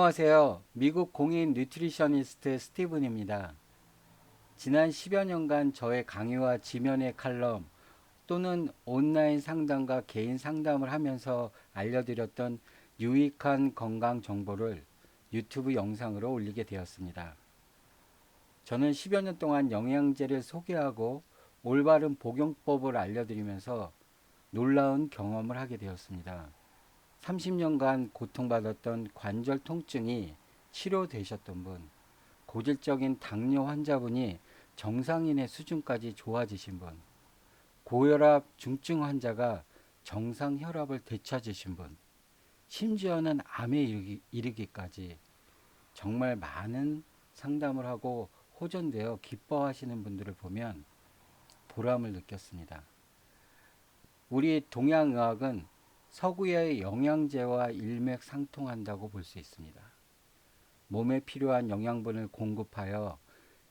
안녕하세요. 미국 공인 뉴트리셔니스트 스티븐입니다. 지난 10여 년간 저의 강의와 지면의 칼럼 또는 온라인 상담과 개인 상담을 하면서 알려드렸던 유익한 건강 정보를 유튜브 영상으로 올리게 되었습니다. 저는 10여 년 동안 영양제를 소개하고 올바른 복용법을 알려드리면서 놀라운 경험을 하게 되었습니다. 30년간 고통받았던 관절 통증이 치료되셨던 분, 고질적인 당뇨 환자분이 정상인의 수준까지 좋아지신 분, 고혈압 중증 환자가 정상 혈압을 되찾으신 분, 심지어는 암에 이르기까지 정말 많은 상담을 하고 호전되어 기뻐하시는 분들을 보면 보람을 느꼈습니다. 우리 동양의학은 서구의 영양제와 일맥상통한다고 볼 수 있습니다. 몸에 필요한 영양분을 공급하여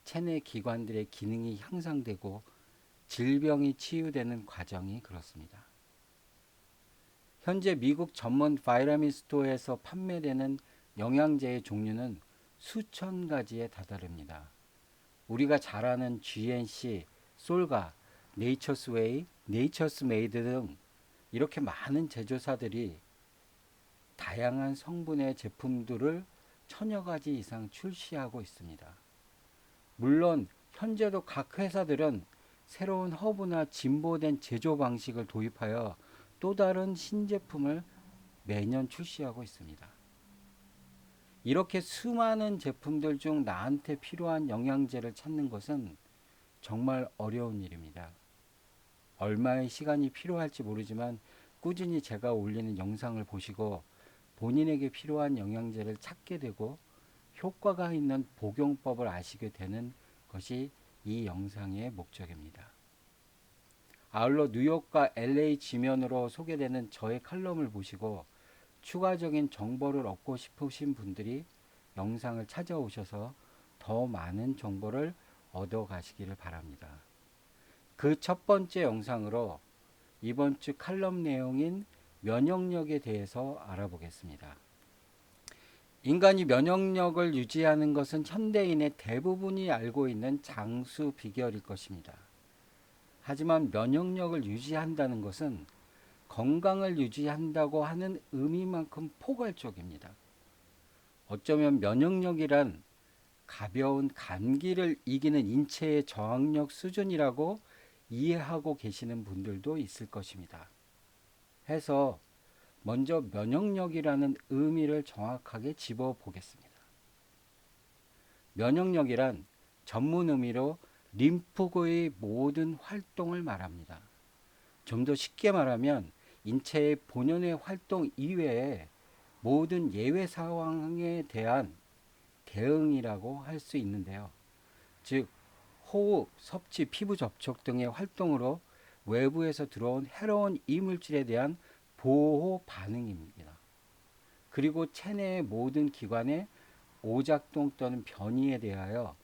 체내 기관들의 기능이 향상되고 질병이 치유되는 과정이 그렇습니다. 현재 미국 전문 바이라민 스토어에서 판매되는 영양제의 종류는 수천 가지에 다다릅니다. 우리가 잘 아는 GNC, 솔가, 네이처스웨이, 네이처스메이드 등 이렇게 많은 제조사들이 다양한 성분의 제품들을 천여 가지 이상 출시하고 있습니다. 물론 현재도 각 회사들은 새로운 허브나 진보된 제조 방식을 도입하여 또 다른 신제품을 매년 출시하고 있습니다. 이렇게 수많은 제품들 중 나한테 필요한 영양제를 찾는 것은 정말 어려운 일입니다. 얼마의 시간이 필요할지 모르지만 꾸준히 제가 올리는 영상을 보시고 본인에게 필요한 영양제를 찾게 되고 효과가 있는 복용법을 아시게 되는 것이 이 영상의 목적입니다. 아울러 뉴욕과 LA 지면으로 소개되는 저의 칼럼을 보시고 추가적인 정보를 얻고 싶으신 분들이 영상을 찾아오셔서 더 많은 정보를 얻어 가시기를 바랍니다. 그 첫 번째 영상으로 이번 주 칼럼 내용인 면역력에 대해서 알아보겠습니다. 인간이 면역력을 유지하는 것은 현대인의 대부분이 알고 있는 장수 비결일 것입니다. 하지만 면역력을 유지한다는 것은 건강을 유지한다고 하는 의미만큼 포괄적입니다. 어쩌면 면역력이란 가벼운 감기를 이기는 인체의 저항력 수준이라고 이해하고 계시는 분들도 있을 것입니다. 해서 먼저 면역력이라는 의미를 정확하게 짚어보겠습니다. 면역력이란 전문 의미로 림프구의 모든 활동을 말합니다. 좀 더 쉽게 말하면 인체의 본연의 활동 이외에 모든 예외 상황에 대한 대응이라고 할 수 있는데요. 즉 호흡, 섭취, 피부 접촉 등의 활동으로 외부에서 들어온 해로운 이물질에 대한 보호 반응입니다. 그리고 체내의 모든 기관의 오작동 또는 변이에 대하여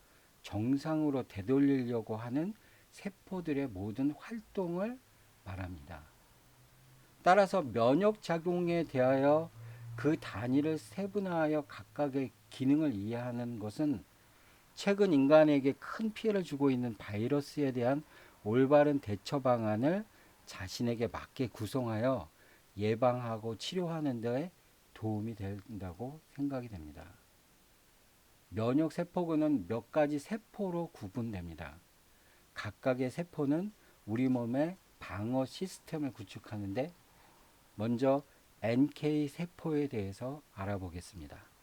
정상으로 되돌리려고 하는 세포들의 모든 활동을 말합니다. 따라서 면역작용에 대하여 그 단위를 세분화하여 각각의 기능을 이해하는 것은 최근 인간에게 큰 피해를 주고 있는 바이러스에 대한 올바른 대처 방안을 자신에게 맞게 구성하여 예방하고 치료하는 데 도움이 된다고 생각이 됩니다. 면역 세포군은 몇 가지 세포로 구분됩니다. 각각의 세포는 우리 몸의 방어 시스템을 구축하는데 먼저 NK 세포에 대해서 알아보겠습니다.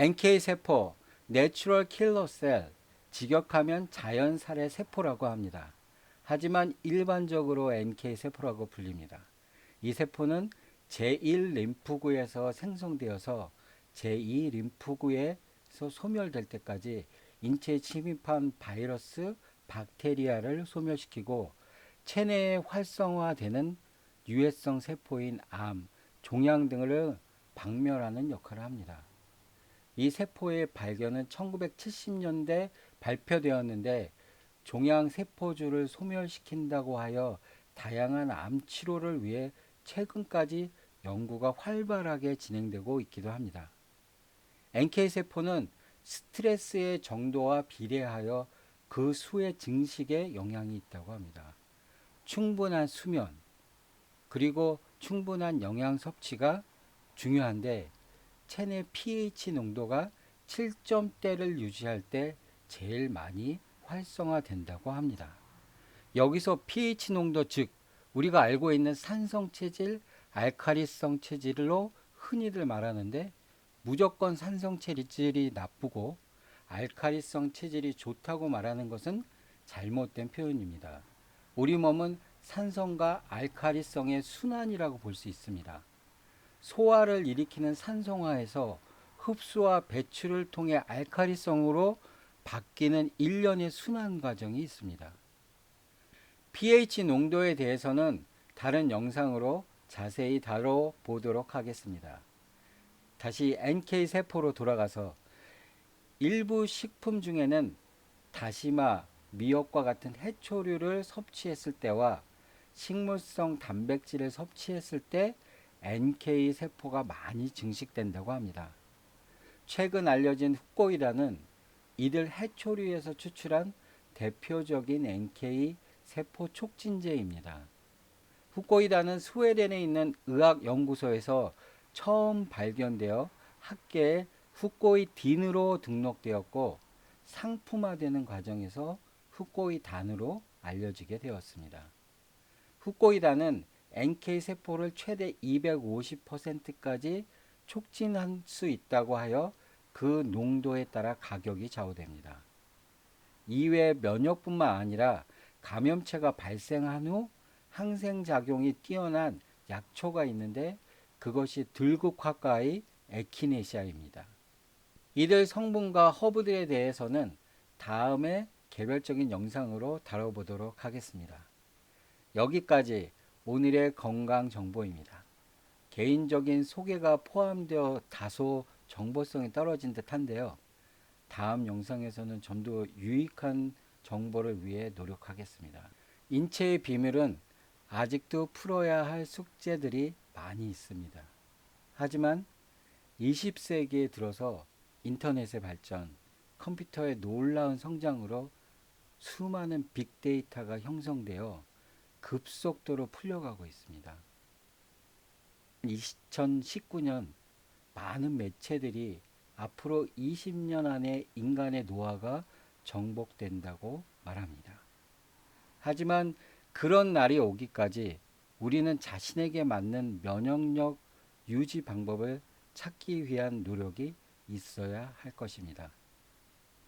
NK 세포, Natural Killer Cell, 직역하면 자연살해 세포라고 합니다. 하지만 일반적으로 NK 세포라고 불립니다. 이 세포는 제1 림프구에서 생성되어서 제2 림프구에서 소멸될 때까지 인체에 침입한 바이러스, 박테리아를 소멸시키고 체내에 활성화되는 유해성 세포인 암, 종양 등을 박멸하는 역할을 합니다. 이 세포의 발견은 1970년대 발표되었는데 종양 세포주를 소멸시킨다고 하여 다양한 암 치료를 위해 최근까지 연구가 활발하게 진행되고 있기도 합니다. NK세포는 스트레스의 정도와 비례하여 그 수의 증식에 영향이 있다고 합니다. 충분한 수면, 그리고 충분한 영양 섭취가 중요한데 체내 pH 농도가 7점대를 유지할 때 제일 많이 활성화된다고 합니다. 여기서 pH 농도, 즉 우리가 알고 있는 산성 체질, 알카리성 체질로 흔히들 말하는데, 무조건 산성 체질이 나쁘고 알카리성 체질이 좋다고 말하는 것은 잘못된 표현입니다. 우리 몸은 산성과 알카리성의 순환이라고 볼 수 있습니다. 소화를 일으키는 산성화에서 흡수와 배출을 통해 알카리성으로 바뀌는 일련의 순환 과정이 있습니다. pH 농도에 대해서는 다른 영상으로 자세히 다뤄보도록 하겠습니다. 다시 NK세포로 돌아가서 일부 식품 중에는 다시마, 미역과 같은 해초류를 섭취했을 때와 식물성 단백질을 섭취했을 때 NK세포가 많이 증식된다고 합니다. 최근 알려진 훅고이라는 이들 해초류에서 추출한 대표적인 NK세포 촉진제입니다. 훅고이다는 스웨덴에 있는 의학연구소에서 처음 발견되어 학계에 훅고이딘으로 등록되었고 상품화되는 과정에서 훅고이단으로 알려지게 되었습니다. 훅고이단은 NK세포를 최대 250%까지 촉진할 수 있다고 하여 그 농도에 따라 가격이 좌우됩니다. 이외 면역뿐만 아니라 감염체가 발생한 후 항생작용이 뛰어난 약초가 있는데 그것이 들국화과의 에키네시아입니다. 이들 성분과 허브들에 대해서는 다음에 개별적인 영상으로 다뤄보도록 하겠습니다. 여기까지 오늘의 건강 정보입니다. 개인적인 소개가 포함되어 다소 정보성이 떨어진 듯 한데요. 다음 영상에서는 좀 더 유익한 정보를 위해 노력하겠습니다. 인체의 비밀은 아직도 풀어야 할 숙제들이 많이 있습니다. 하지만 20세기에 들어서 인터넷의 발전, 컴퓨터의 놀라운 성장으로 수많은 빅데이터가 형성되어 급속도로 풀려가고 있습니다. 2019년 많은 매체들이 앞으로 20년 안에 인간의 노화가 정복된다고 말합니다. 하지만 그런 날이 오기까지 우리는 자신에게 맞는 면역력 유지 방법을 찾기 위한 노력이 있어야 할 것입니다.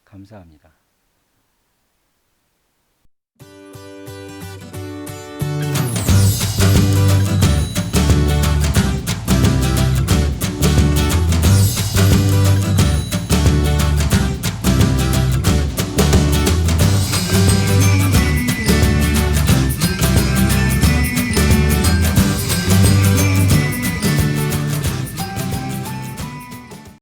감사합니다.